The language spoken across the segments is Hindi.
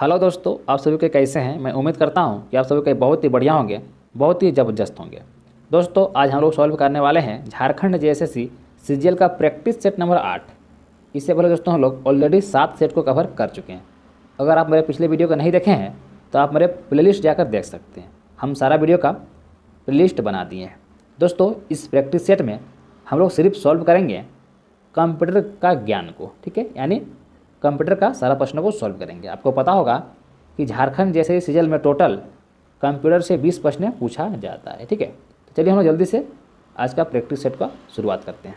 हेलो दोस्तों, आप सभी के कैसे हैं। मैं उम्मीद करता हूं कि आप सभी के बहुत ही बढ़िया होंगे, बहुत ही ज़बरदस्त होंगे। दोस्तों, आज हम लोग सॉल्व करने वाले हैं झारखंड जेएसएससी सीजीएल का प्रैक्टिस सेट नंबर 8। इससे पहले दोस्तों हम लोग ऑलरेडी 7 सेट को कवर कर चुके हैं। अगर आप मेरे पिछले वीडियो को नहीं देखे हैं तो आप मेरे प्लेलिस्ट जाकर देख सकते हैं। हम सारा वीडियो का प्लेलिस्ट बना दिए हैं। दोस्तों, इस प्रैक्टिस सेट में हम लोग सिर्फ सॉल्व करेंगे कंप्यूटर का ज्ञान को, ठीक है, यानी कंप्यूटर का सारा प्रश्नों को सॉल्व करेंगे। आपको पता होगा कि झारखंड जैसे सीजल में टोटल कंप्यूटर से 20 प्रश्न पूछा जाता है, ठीक है। तो चलिए हम लोग जल्दी से आज का प्रैक्टिस सेट का शुरुआत करते हैं।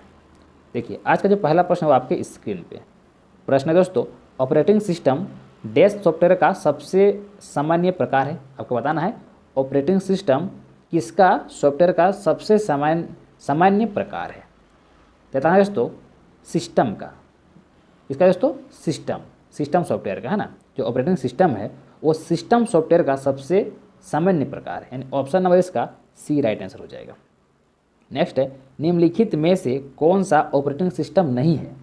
देखिए, आज का जो पहला प्रश्न है वो आपके स्क्रीन पे प्रश्न है। दोस्तों, ऑपरेटिंग सिस्टम डैश सॉफ्टवेयर का सबसे सामान्य प्रकार है। आपको बताना है ऑपरेटिंग सिस्टम किसका सॉफ्टवेयर का सबसे सामान्य प्रकार है। कहता है दोस्तों सिस्टम का, इसका दोस्तों सिस्टम सॉफ्टवेयर का है ना, जो ऑपरेटिंग सिस्टम है वो सिस्टम सॉफ्टवेयर का सबसे सामान्य प्रकार है, यानी ऑप्शन नंबर इसका सी राइट आंसर हो जाएगा। नेक्स्ट है, निम्नलिखित में से कौन सा ऑपरेटिंग सिस्टम नहीं है।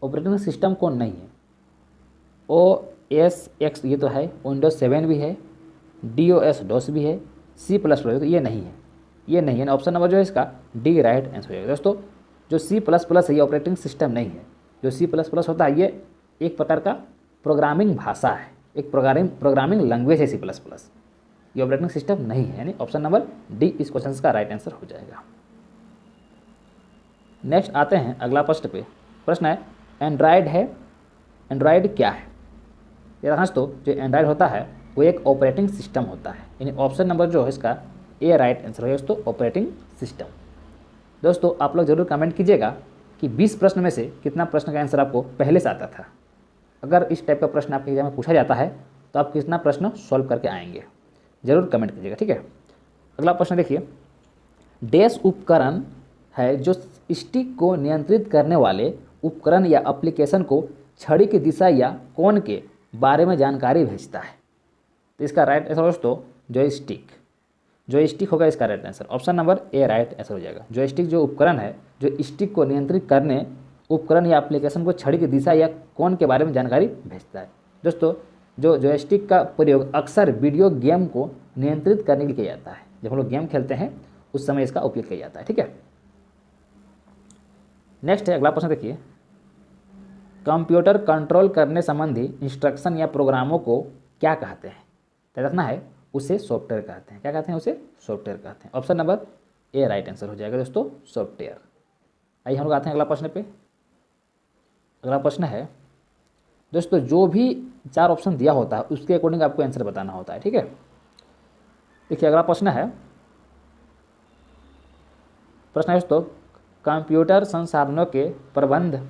ऑपरेटिंग सिस्टम कौन नहीं है। OS X ये तो है, विंडोज 7 भी है, DOS भी है, C++ तो ये नहीं है, यानी ऑप्शन नंबर जो है इसका डी राइट आंसर हो जाएगा। दोस्तों, जो C++ है ये ऑपरेटिंग सिस्टम नहीं है। जो C++ होता है ये एक प्रकार का प्रोग्रामिंग भाषा है, एक प्रोग्रामिंग लैंग्वेज है C++। ये ऑपरेटिंग सिस्टम नहीं है, यानी ऑप्शन नंबर डी इस क्वेश्चन का राइट आंसर हो जाएगा। नेक्स्ट आते हैं अगला प्रश्न पे। प्रश्न है एंड्रॉयड है, एंड्रॉयड क्या है। ये दोस्तों जो एंड्रॉयड होता है वो एक ऑपरेटिंग सिस्टम होता है, यानी ऑप्शन नंबर जो है इसका ए राइट आंसर है दोस्तों, ऑपरेटिंग सिस्टम। दोस्तों, आप लोग जरूर कमेंट कीजिएगा कि 20 प्रश्न में से कितना प्रश्न का आंसर आपको पहले से आता था। अगर इस टाइप का प्रश्न आपके एग्जाम में पूछा जाता है तो आप कितना प्रश्न सॉल्व करके आएंगे, जरूर कमेंट कीजिएगा, ठीक है। अगला प्रश्न देखिए, डैश उपकरण है जो स्टिक को नियंत्रित करने वाले उपकरण या एप्लीकेशन को छड़ी की दिशा या कोण के बारे में जानकारी भेजता है। तो इसका राइट आंसर दोस्तों जॉयस्टिक होगा इसका right answer, option number A right answer हो जाएगा। जॉयस्टिक जो उपकरण है जो स्टिक को नियंत्रित करने उपकरण या एप्लीकेशन को छड़ी की दिशा या कोण के बारे में जानकारी भेजता है। दोस्तों, जो जॉयस्टिक का प्रयोग अक्सर वीडियो गेम को नियंत्रित करने के लिए किया जाता है। जब हम लोग गेम खेलते हैं उस समय इसका उपयोग किया जाता है, ठीक है। नेक्स्ट है अगला प्रश्न देखिए, कंप्यूटर कंट्रोल करने संबंधी इंस्ट्रक्शन या प्रोग्रामों को क्या कहते हैं। तो रखना है उसे सॉफ्टवेयर कहते हैं। क्या कहते हैं, उसे सॉफ्टवेयर कहते हैं, option number A right answer हो जाएगा दोस्तों, सॉफ्टवेयर। आइए हम लोग आते हैं अगला प्रश्न पे। अगला प्रश्न है दोस्तों, जो भी 4 ऑप्शन दिया होता है उसके अकॉर्डिंग आपको आंसर बताना होता है, ठीक है। देखिए अगला प्रश्न है दोस्तों, कंप्यूटर संसाधनों के प्रबंध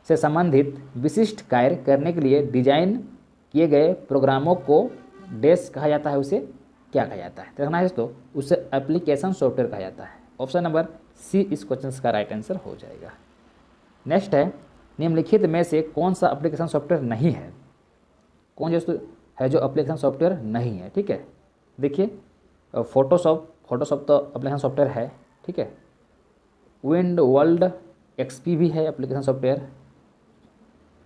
से संबंधित विशिष्ट कार्य करने के लिए डिजाइन किए गए प्रोग्रामों को डैश कहा जाता है, उसे क्या कहा जाता है। देखना है दोस्तों, उसे एप्लीकेशन सॉफ्टवेयर कहा जाता है, ऑप्शन नंबर सी इस क्वेश्चन का राइट आंसर हो जाएगा। नेक्स्ट है, निम्नलिखित में से कौन सा एप्लीकेशन सॉफ्टवेयर नहीं है। कौन दोस्तों है जो एप्लीकेशन सॉफ्टवेयर नहीं है, ठीक है। देखिए फोटोशॉप तो एप्लीकेशन सॉफ्टवेयर है, ठीक है। विंडवर्ल्ड XP भी है एप्लीकेशन सॉफ्टवेयर।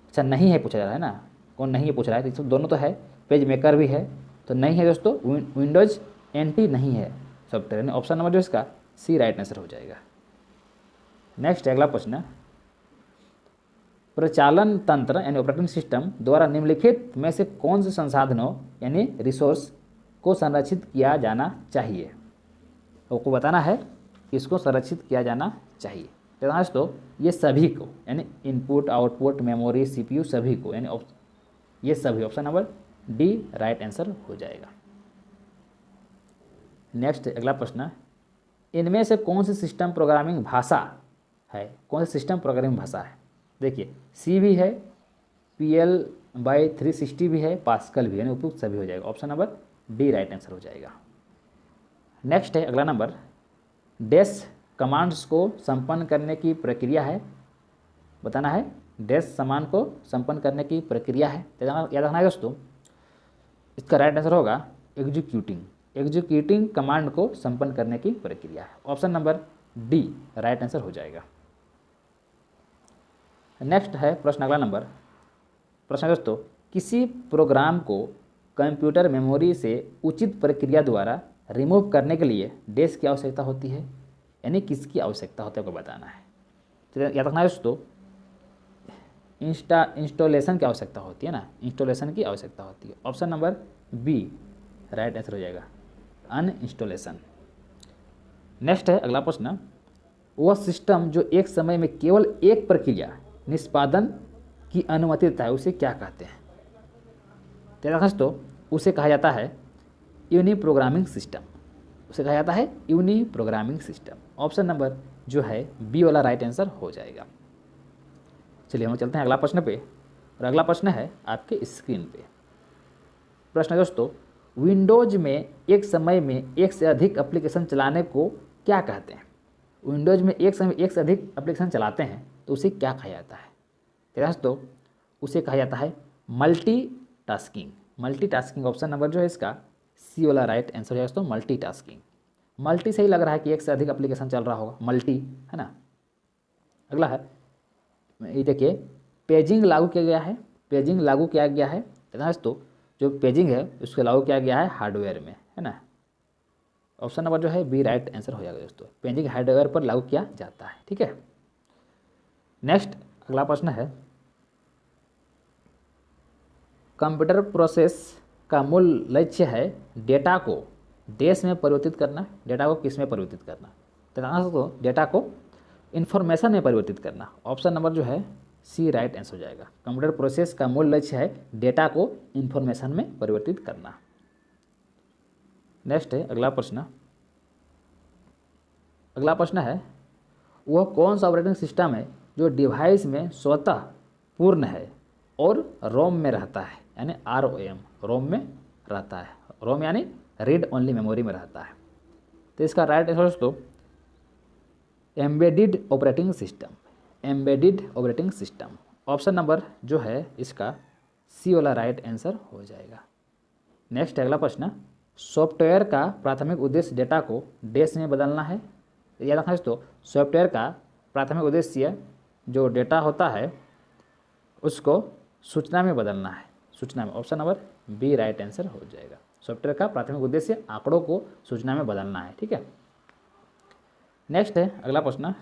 अच्छा, नहीं है पूछा जा रहा है ना, कौन नहीं है पूछ रहा है, तो दोनों तो है। पेज मेकर भी है, तो नहीं है दोस्तों। विंडोज NT नहीं है सॉफ्टवेयर, ऑप्शन नंबर जो इसका सी राइट आंसर हो जाएगा। नेक्स्ट अगला प्रश्न, प्रचालन तंत्र यानी ऑपरेटिंग सिस्टम द्वारा निम्नलिखित में से कौन से संसाधनों यानी रिसोर्स को संरक्षित किया जाना चाहिए। आपको बताना है इसको संरक्षित किया जाना चाहिए। तो दोस्तों ये सभी को, यानी इनपुट आउटपुट मेमोरी CPU सभी को, यानी ये सभी, option number D right answer हो जाएगा। नेक्स्ट अगला प्रश्न, इनमें से कौन सी सिस्टम प्रोग्रामिंग भाषा है, कौन सी सिस्टम प्रोग्रामिंग भाषा है। देखिए C भी है, PL/360 भी है, पास्कल भी है, यानी उपयुक्त सभी हो जाएगा, option number D right answer हो जाएगा। नेक्स्ट है अगला नंबर, डैश कमांड्स को संपन्न करने की प्रक्रिया है। बताना है डैश कमांड को संपन्न करने की प्रक्रिया है, याद रखना है दोस्तों। इसका राइट आंसर होगा एग्जीक्यूटिंग कमांड को संपन्न करने की प्रक्रिया है, option number D right answer हो जाएगा। नेक्स्ट है प्रश्न अगला नंबर, प्रश्न दोस्तों, किसी प्रोग्राम को कंप्यूटर मेमोरी से उचित प्रक्रिया द्वारा रिमूव करने के लिए डैश की आवश्यकता होती है, यानी किसकी आवश्यकता होती है आपको बताना है। तो याद रखना है दोस्तों, इंस्टॉलेशन की आवश्यकता होती है ना, इंस्टॉलेशन की आवश्यकता होती है। Option number B right answer हो जाएगा, अनइंस्टॉलेशन। नेक्स्ट है अगला प्रश्न, वह सिस्टम जो एक समय में केवल एक प्रक्रिया निष्पादन की अनुमति देता है उसे क्या कहते हैं। तो दोस्तों उसे कहा जाता है यूनि प्रोग्रामिंग सिस्टम, उसे कहा जाता है uniprogramming system. Option number जो है बी वाला राइट आंसर हो जाएगा। चलिए हम चलते हैं अगला प्रश्न पे, और अगला प्रश्न है आपके स्क्रीन पे। प्रश्न है दोस्तों, विंडोज में एक समय में एक से अधिक एप्लीकेशन चलाने को क्या कहते हैं। विंडोज में एक समय एक से अधिक एप्लीकेशन चलाते हैं तो उसे क्या कहा जाता है। तो दोस्तों उसे कहा जाता है मल्टीटास्किंग। मल्टीटास्किंग ऑप्शन नंबर जो है इसका सी वाला राइट आंसर है दोस्तों, मल्टीटास्किंग। मल्टी से ही लग रहा है कि एक से अधिक एप्लीकेशन चल रहा होगा, मल्टी है ना। अगला है, ये देखिए पेजिंग लागू किया गया है, पेजिंग लागू किया गया है दोस्तों, जो पेजिंग है उसको लागू किया गया है हार्डवेयर में, है ना। ऑप्शन नंबर जो है बी राइट आंसर हो जाएगा दोस्तों, पेजिंग हार्डवेयर पर लागू किया जाता है, ठीक है। नेक्स्ट अगला प्रश्न है, कंप्यूटर प्रोसेस का मूल लक्ष्य है डेटा को डैश में परिवर्तित करना। डेटा को किस में परिवर्तित करना, तो डेटा को इंफॉर्मेशन में परिवर्तित करना। ऑप्शन नंबर जो है सी राइट आंसर हो जाएगा। कंप्यूटर प्रोसेस का मूल लक्ष्य है डेटा को इंफॉर्मेशन में परिवर्तित करना। नेक्स्ट है अगला प्रश्न, अगला प्रश्न है, वह कौन सा ऑपरेटिंग सिस्टम है जो डिवाइस में स्वतः पूर्ण है और रोम में रहता है, यानी ROM, रोम में रहता है। रोम यानी रीड ओनली मेमोरी में रहता है। तो इसका राइट आंसर दोस्तों embedded operating system, embedded operating system. Option number जो है इसका सी वाला राइट आंसर हो जाएगा। नेक्स्ट अगला प्रश्न, सॉफ्टवेयर का प्राथमिक उद्देश्य डेटा को डैश में बदलना है। याद रखना दोस्तों, सॉफ्टवेयर का प्राथमिक उद्देश्य जो डेटा होता है उसको सूचना में बदलना है, सूचना में। Option number B right answer हो जाएगा। सॉफ्टवेयर का प्राथमिक उद्देश्य आंकड़ों को सूचना में बदलना है, ठीक है। नेक्स्ट है अगला प्रश्न,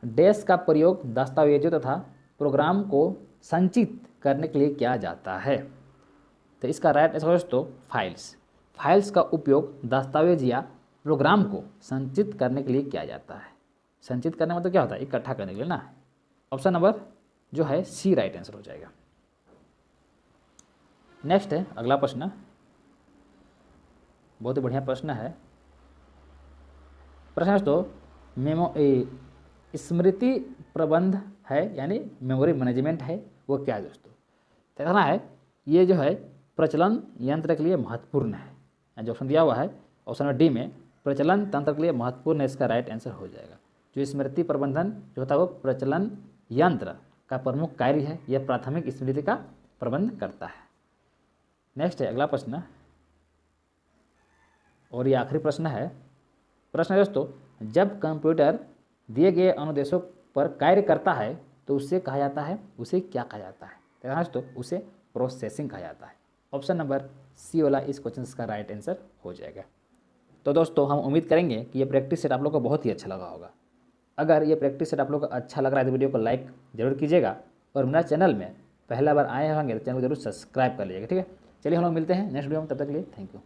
डैश का प्रयोग दस्तावेजों तथा प्रोग्राम को संचित करने के लिए किया जाता है। तो इसका राइट आंसर दोस्तों फाइल्स। फाइल्स का उपयोग दस्तावेज या प्रोग्राम को संचित करने के लिए किया जाता है। संचित करने में तो क्या होता है, इकट्ठा करने के लिए ना। ऑप्शन नंबर जो है सी राइट आंसर हो जाएगा। नेक्स्ट है अगला प्रश्न, बहुत ही बढ़िया प्रश्न है। प्रश्न दोस्तों स्मृति प्रबंध है, यानी मेमोरी मैनेजमेंट है, वो क्या है दोस्तों। देखना है ये जो है प्रचलन यंत्र के लिए महत्वपूर्ण है। जो ऑप्शन दिया हुआ है ऑप्शन नंबर डी में प्रचलन तंत्र के लिए महत्वपूर्ण है, इसका राइट आंसर हो जाएगा। जो स्मृति प्रबंधन जो होता है वो प्रचलन यंत्र का प्रमुख कार्य है, यह प्राथमिक स्मृति का प्रबंध करता है। नेक्स्ट है अगला प्रश्न, और ये आखिरी प्रश्न है। प्रश्न है दोस्तों, जब कंप्यूटर दिए गए अनुदेशों पर कार्य करता है तो उसे कहा जाता है, उसे क्या कहा जाता है। देखना दोस्तों, उसे प्रोसेसिंग कहा जाता है। ऑप्शन नंबर सी वाला इस क्वेश्चन का राइट आंसर हो जाएगा। तो दोस्तों हम उम्मीद करेंगे कि ये प्रैक्टिस सेट आप लोग को बहुत ही अच्छा लगा होगा। अगर ये प्रैक्टिस सेट आप लोग को अच्छा लग रहा है तो वीडियो को लाइक जरूर कीजिएगा, और मेरा चैनल में पहला बार आए होंगे तो चैनल को जरूर सब्सक्राइब कर लीजिएगा, ठीक है। चलिए हम लोग मिलते हैं नेक्स्ट वीडियो में, तब तक के लिए थैंक यू।